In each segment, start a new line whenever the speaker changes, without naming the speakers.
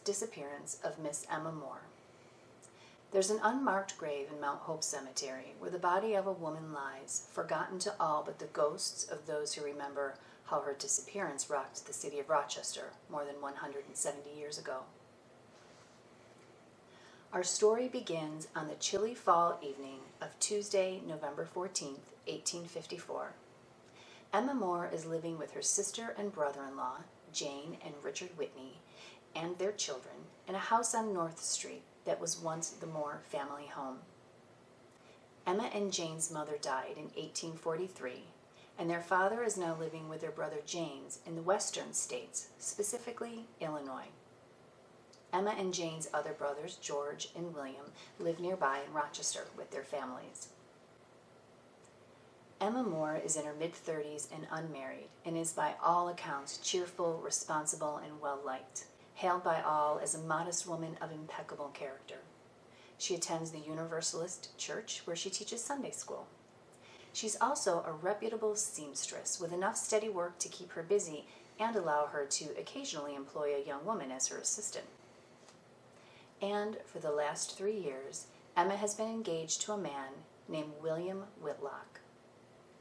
disappearance of Miss Emma Moore. There's an unmarked grave in Mount Hope Cemetery where the body of a woman lies, forgotten to all but the ghosts of those who remember how her disappearance rocked the city of Rochester more than 170 years ago. Our story begins on the chilly fall evening of Tuesday, November 14th, 1854. Emma Moore is living with her sister and brother-in-law, Jane and Richard Whitney, and their children in a house on North Street that was once the Moore family home. Emma and Jane's mother died in 1843, and their father is now living with their brother James in the western states, specifically Illinois. Emma and Jane's other brothers, George and William, live nearby in Rochester with their families. Emma Moore is in her mid-30s and unmarried, and is by all accounts cheerful, responsible, and well-liked, hailed by all as a modest woman of impeccable character. She attends the Universalist Church, where she teaches Sunday school. She's also a reputable seamstress with enough steady work to keep her busy and allow her to occasionally employ a young woman as her assistant. And for the last 3 years, Emma has been engaged to a man named William Whitlock.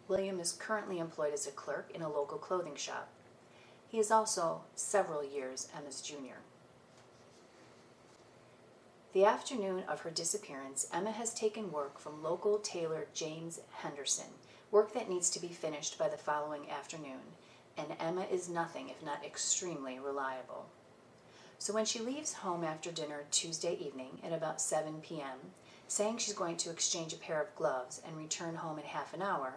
William is currently employed as a clerk in a local clothing shop. He is also several years Emma's junior. The afternoon of her disappearance, Emma has taken work from local tailor James Henderson, work that needs to be finished by the following afternoon, and Emma is nothing if not extremely reliable. So when she leaves home after dinner Tuesday evening at about 7 p.m., saying she's going to exchange a pair of gloves and return home in half an hour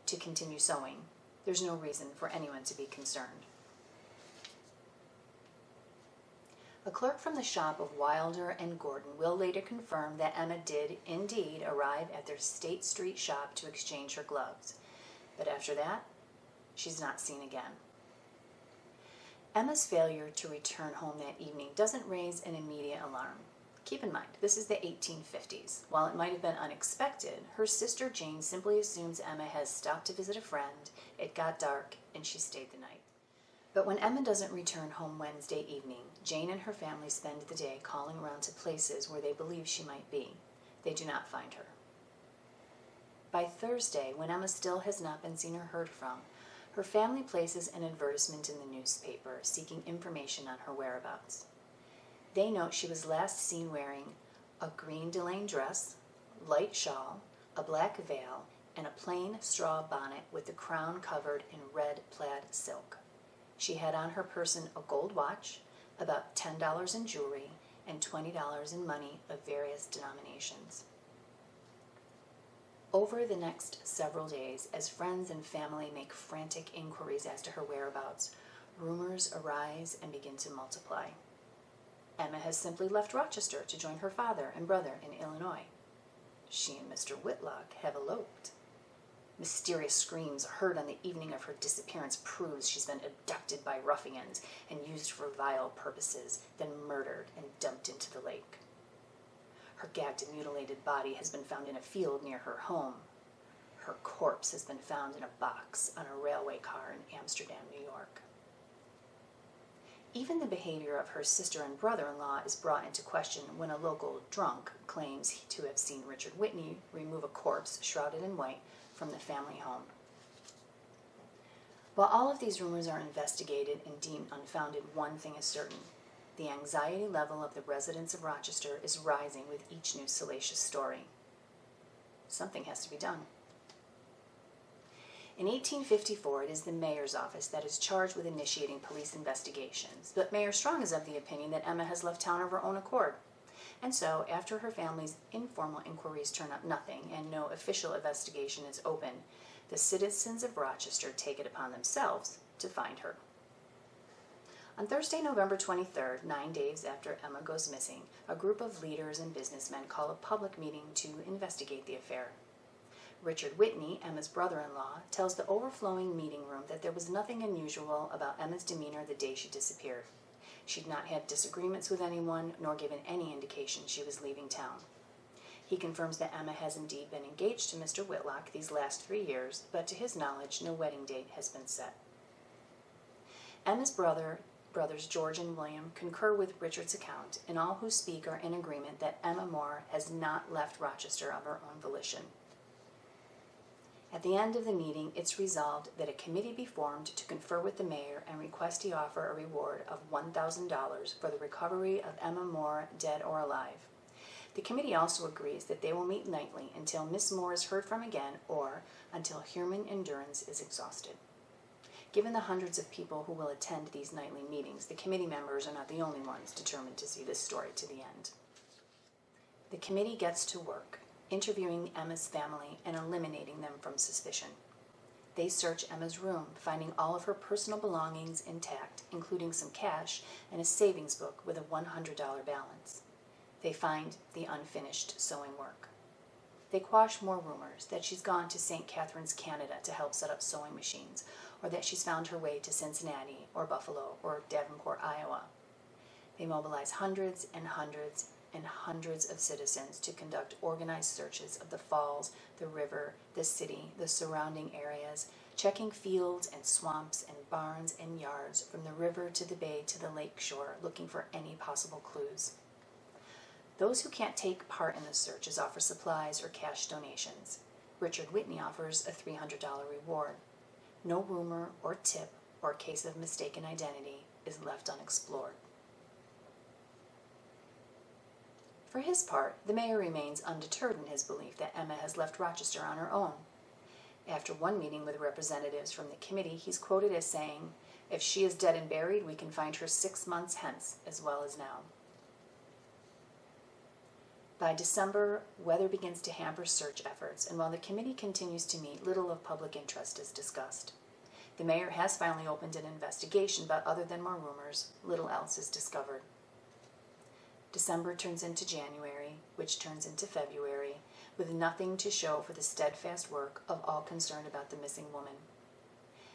to continue sewing, there's no reason for anyone to be concerned. A clerk from the shop of Wilder and Gordon will later confirm that Emma did indeed arrive at their State Street shop to exchange her gloves, but after that, she's not seen again. Emma's failure to return home that evening doesn't raise an immediate alarm. Keep in mind, this is the 1850s. While it might have been unexpected, her sister Jane simply assumes Emma has stopped to visit a friend, it got dark, and she stayed the night. But when Emma doesn't return home Wednesday evening, Jane and her family spend the day calling around to places where they believe she might be. They do not find her. By Thursday, when Emma still has not been seen or heard from, her family places an advertisement in the newspaper seeking information on her whereabouts. They note she was last seen wearing a green delaine dress, light shawl, a black veil, and a plain straw bonnet with the crown covered in red plaid silk. She had on her person a gold watch, about $10 in jewelry, and $20 in money of various denominations. Over the next several days, as friends and family make frantic inquiries as to her whereabouts, rumors arise and begin to multiply. Emma has simply left Rochester to join her father and brother in Illinois. She and Mr. Whitlock have eloped. Mysterious screams heard on the evening of her disappearance proves she's been abducted by ruffians and used for vile purposes, then murdered and dumped into the lake. Her gagged and mutilated body has been found in a field near her home. Her corpse has been found in a box on a railway car in Amsterdam, New York. Even the behavior of her sister and brother-in-law is brought into question when a local drunk claims to have seen Richard Whitney remove a corpse shrouded in white from the family home. While all of these rumors are investigated and deemed unfounded, one thing is certain. The anxiety level of the residents of Rochester is rising with each new salacious story. Something has to be done. In 1854, it is the mayor's office that is charged with initiating police investigations, but Mayor Strong is of the opinion that Emma has left town of her own accord. And so, after her family's informal inquiries turn up nothing and no official investigation is open, the citizens of Rochester take it upon themselves to find her. On Thursday, November 23rd, 9 days after Emma goes missing, a group of leaders and businessmen call a public meeting to investigate the affair. Richard Whitney, Emma's brother-in-law, tells the overflowing meeting room that there was nothing unusual about Emma's demeanor the day she disappeared. She'd not had disagreements with anyone, nor given any indication she was leaving town. He confirms that Emma has indeed been engaged to Mr. Whitlock these last 3 years, but to his knowledge, no wedding date has been set. Emma's brother brothers George and William concur with Richard's account, and all who speak are in agreement that Emma Moore has not left Rochester of her own volition. At the end of the meeting, it's resolved that a committee be formed to confer with the mayor and request he offer a reward of $1,000 for the recovery of Emma Moore, dead or alive. The committee also agrees that they will meet nightly until Miss Moore is heard from again or until human endurance is exhausted. Given the hundreds of people who will attend these nightly meetings, the committee members are not the only ones determined to see this story to the end. The committee gets to work, interviewing Emma's family and eliminating them from suspicion. They search Emma's room, finding all of her personal belongings intact, including some cash and a savings book with a $100 balance. They find the unfinished sewing work. They quash more rumors that she's gone to St. Catharines, Canada to help set up sewing machines, or that she's found her way to Cincinnati or Buffalo or Davenport, Iowa. They mobilize hundreds and hundreds and hundreds of citizens to conduct organized searches of the falls, the river, the city, the surrounding areas, checking fields and swamps and barns and yards from the river to the bay to the lake shore, looking for any possible clues. Those who can't take part in the searches offer supplies or cash donations. Richard Whitney offers a $300 reward. No rumor or tip or case of mistaken identity is left unexplored. For his part, the mayor remains undeterred in his belief that Emma has left Rochester on her own. After one meeting with representatives from the committee, he's quoted as saying, "If she is dead and buried, we can find her 6 months hence as well as now." By December, weather begins to hamper search efforts, and while the committee continues to meet, little of public interest is discussed. The mayor has finally opened an investigation, but other than more rumors, little else is discovered. December turns into January, which turns into February, with nothing to show for the steadfast work of all concerned about the missing woman.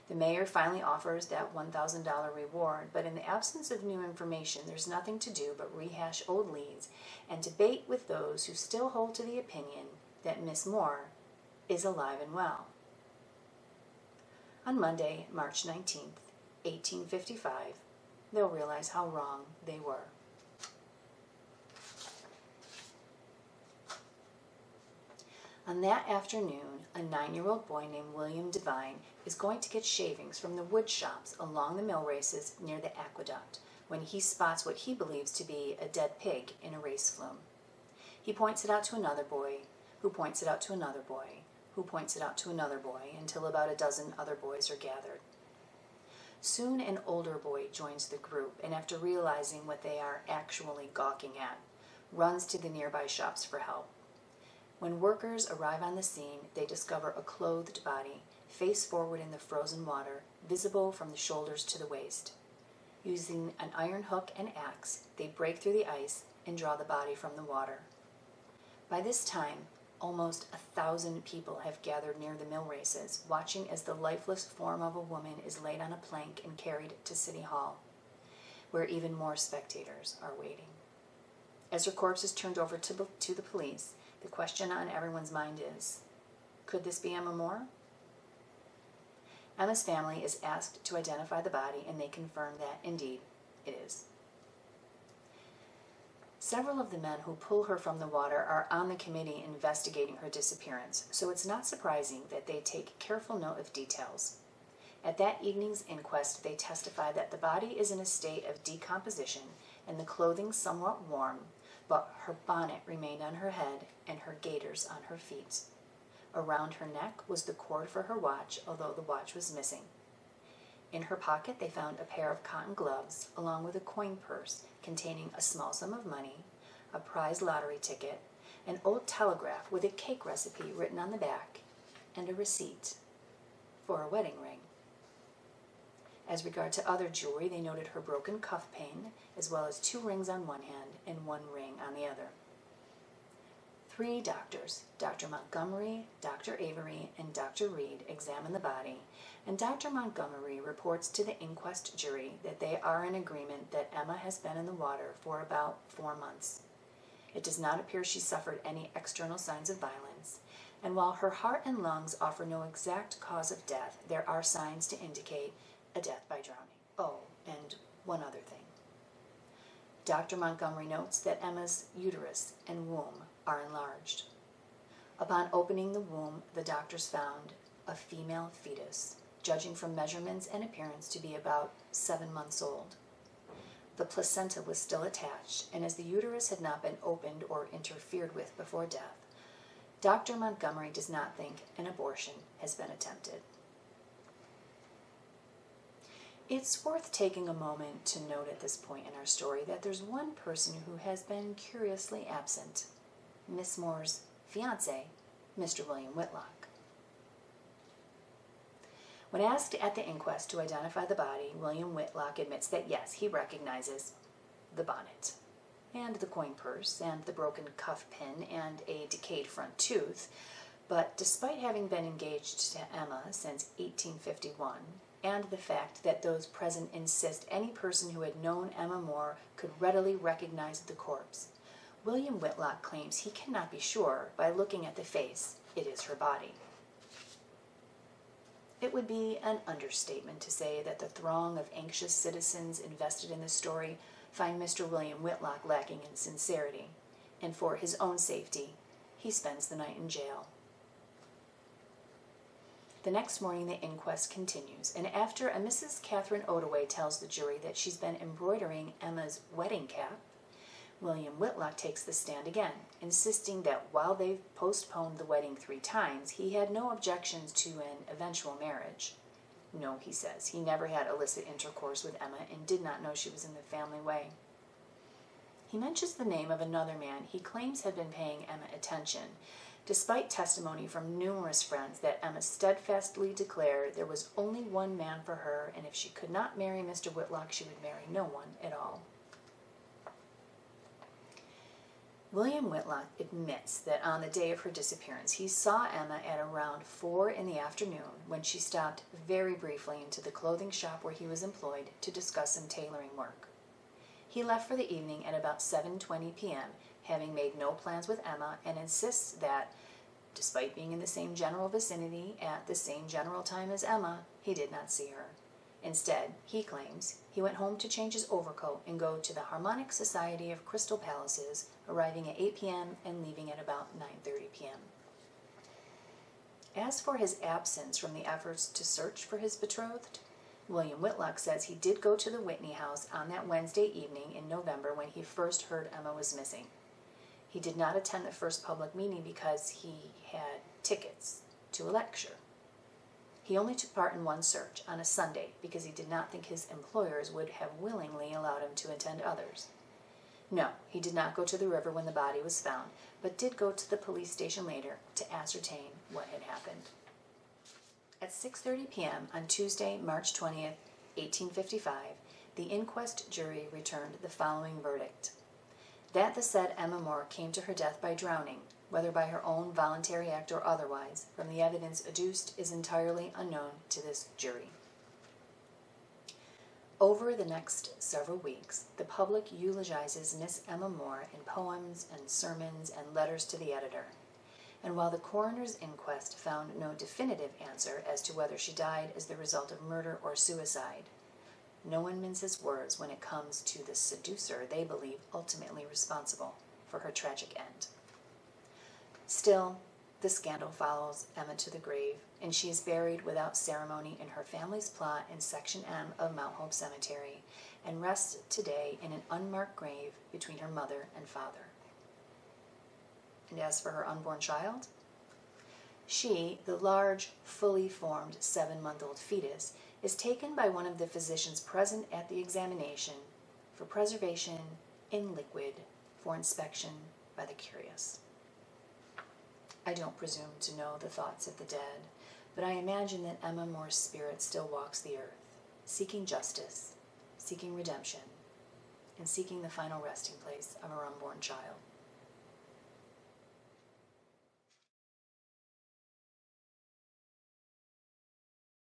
The mayor finally offers that $1,000 reward, but in the absence of new information, there's nothing to do but rehash old leads and debate with those who still hold to the opinion that Miss Moore is alive and well. On Monday, March 19th, 1855, they'll realize how wrong they were. On that afternoon, a 9-year-old boy named William Devine is going to get shavings from the wood shops along the mill races near the aqueduct when he spots what he believes to be a dead pig in a race flume. He points it out to another boy, who points it out to another boy, who points it out to another boy, until about a dozen other boys are gathered. Soon an older boy joins the group, and after realizing what they are actually gawking at, runs to the nearby shops for help. When workers arrive on the scene, they discover a clothed body, face forward in the frozen water, visible from the shoulders to the waist. Using an iron hook and axe, they break through the ice and draw the body from the water. By this time, almost 1,000 people have gathered near the mill races, watching as the lifeless form of a woman is laid on a plank and carried to City Hall, where even more spectators are waiting. As her corpse is turned over to the police, the question on everyone's mind is, could this be Emma Moore? Emma's family is asked to identify the body, and they confirm that, indeed, it is. Several of the men who pull her from the water are on the committee investigating her disappearance, so it's not surprising that they take careful note of details. At that evening's inquest, they testify that the body is in a state of decomposition and the clothing somewhat warm, but her bonnet remained on her head and her gaiters on her feet. Around her neck was the cord for her watch, although the watch was missing. In her pocket they found a pair of cotton gloves, along with a coin purse containing a small sum of money, a prize lottery ticket, an old telegraph with a cake recipe written on the back, and a receipt for a wedding ring. As regard to other jewelry, they noted her broken cuff pin, as well as 2 rings on one hand and 1 ring on the other. 3 doctors, Dr. Montgomery, Dr. Avery, and Dr. Reed, examine the body, and Dr. Montgomery reports to the inquest jury that they are in agreement that Emma has been in the water for about 4 months. It does not appear she suffered any external signs of violence, and while her heart and lungs offer no exact cause of death, there are signs to indicate a death by drowning. Oh, and one other thing. Dr. Montgomery notes that Emma's uterus and womb are enlarged. Upon opening the womb, the doctors found a female fetus, judging from measurements and appearance to be about 7 months old. The placenta was still attached, and as the uterus had not been opened or interfered with before death, Dr. Montgomery does not think an abortion has been attempted. It's worth taking a moment to note at this point in our story that there's one person who has been curiously absent, Miss Moore's fiancé, Mr. William Whitlock. When asked at the inquest to identify the body, William Whitlock admits that yes, he recognizes the bonnet, and the coin purse, and the broken cuff pin, and a decayed front tooth, but despite having been engaged to Emma since 1851, and the fact that those present insist any person who had known Emma Moore could readily recognize the corpse, William Whitlock claims he cannot be sure by looking at the face it is her body. It would be an understatement to say that the throng of anxious citizens invested in this story find Mr. William Whitlock lacking in sincerity, and for his own safety, he spends the night in jail. The next morning, the inquest continues, and after a Mrs. Catherine Ottaway tells the jury that she's been embroidering Emma's wedding cap, William Whitlock takes the stand again, insisting that while they've postponed the wedding 3 times, he had no objections to an eventual marriage. No, he says, he never had illicit intercourse with Emma and did not know she was in the family way. He mentions the name of another man he claims had been paying Emma attention, despite testimony from numerous friends that Emma steadfastly declared there was only one man for her, and if she could not marry Mr. Whitlock, she would marry no one at all. William Whitlock admits that on the day of her disappearance, he saw Emma at around 4 in the afternoon when she stopped very briefly into the clothing shop where he was employed to discuss some tailoring work. He left for the evening at about 7:20 p.m., having made no plans with Emma, and insists that, despite being in the same general vicinity at the same general time as Emma, he did not see her. Instead, he claims, he went home to change his overcoat and go to the Harmonic Society of Crystal Palaces, arriving at 8 p.m. and leaving at about 9:30 p.m. As for his absence from the efforts to search for his betrothed, William Whitlock says he did go to the Whitney house on that Wednesday evening in November when he first heard Emma was missing. He did not attend the first public meeting because he had tickets to a lecture. He only took part in one search on a Sunday because he did not think his employers would have willingly allowed him to attend others. No, he did not go to the river when the body was found, but did go to the police station later to ascertain what had happened. At 6:30 p.m. on Tuesday, March 20th, 1855, the inquest jury returned the following verdict: that the said Emma Moore came to her death by drowning, whether by her own voluntary act or otherwise, from the evidence adduced, is entirely unknown to this jury. Over the next several weeks, the public eulogizes Miss Emma Moore in poems and sermons and letters to the editor. And while the coroner's inquest found no definitive answer as to whether she died as the result of murder or suicide, no one minces words when it comes to the seducer they believe ultimately responsible for her tragic end. Still, the scandal follows Emma to the grave, and she is buried without ceremony in her family's plot in Section M of Mount Hope Cemetery, and rests today in an unmarked grave between her mother and father. And as for her unborn child, she, the large, fully formed 7-month-old fetus, is taken by one of the physicians present at the examination for preservation in liquid for inspection by the curious. I don't presume to know the thoughts of the dead, but I imagine that Emma Moore's spirit still walks the earth, seeking justice, seeking redemption, and seeking the final resting place of her unborn child.